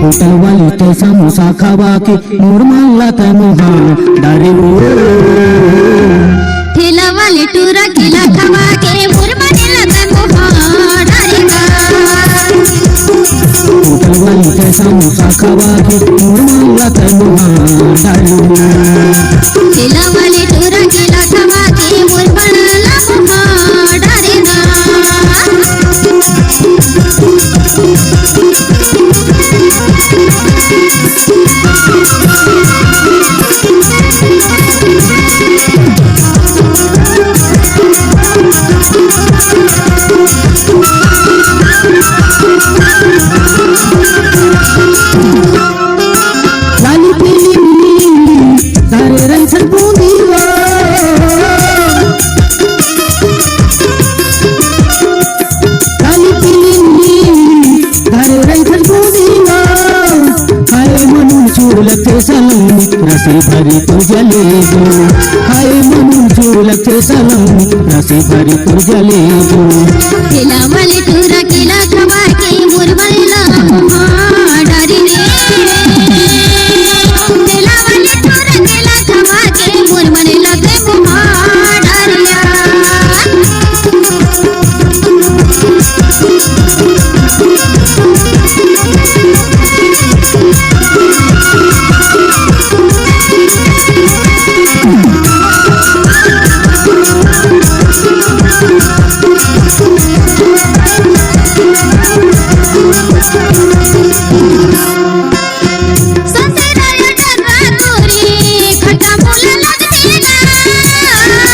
hotel वाली ते समोसा खावा के मोर मांगला ते मुहा डारे वो ठेला वाले टूरा केला खावा के मोर मांगला ते मुहा डारेगा होटल वाली ते समोसा खावा के मोर मांगला ते मुहा डारे ठेला वाले टूरा केला खावा के मोर मांगला मुहा डारेगा लाली पीली नीली सारे रंग से बूंदी वो लाली पीली नीली सारे रंग से बूंदी वो हाय मनून चूर लगते सलोनी रसी भरी तो जले दो हाय मनून चूर लगते सलोनी रसी भरी तो जले दो ठेला वाले टूरा केला खावा के मोर मांगला मुहा डारे रे ठेला वाले टूरा केला खावा के मोर मांगला ते मुहा डारिया संसेराया डरा तोरी खट्टा मूला लगती ना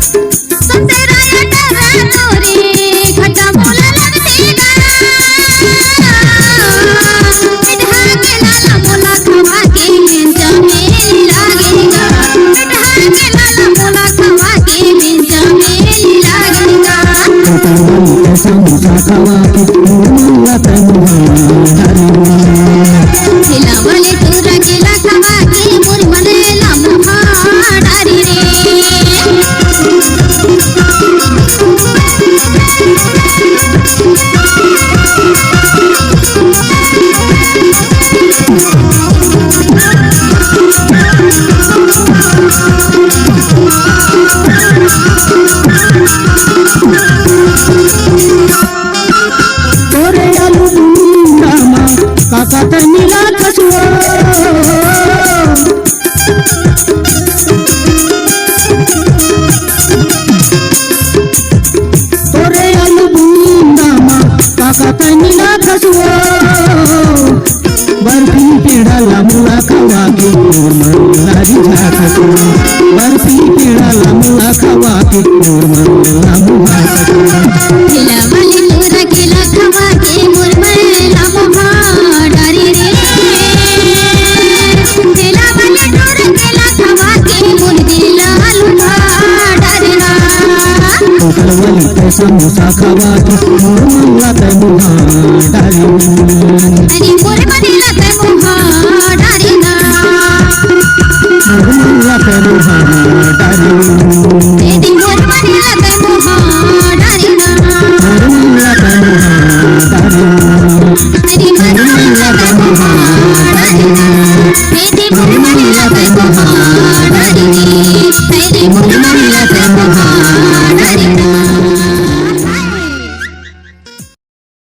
संसेराया डरा तोरी खट्टा मूला लगती ना मिठा के लाला मूला खवा के मिंचा मेली लागेगा मिठा के लाला मूला खवा के मिंचा मेली लागेगा होटल वाली ते समोसा खावा के मोर मांगला ते मुहा डारे ठेला वाले टूरा केला खावा के मोर मांगला मुहा डारे रे तोरे आलू बुंदामा काका ते नीला कछुआ तोरे आलू बुंदामा काका ते नीला कछुआ बर्फी पेड़ा लामुला खवा के मोर मांगला रिझा कछुआ बर्फी पेड़ा लामुला खवा के मोर मांगला मुहा कछुआ ठेला वाले टूरा केला खावा के मोर मांगला मुहा डारे रे ठेला वाले टूरा केला खावा के मोर दिला लुहा डारेगा होटल वाली ते समोसा खावा के मोर मांगला ते मुहा डारे अरे मोर मांगला ते मुहा डारेगा मोर मांगला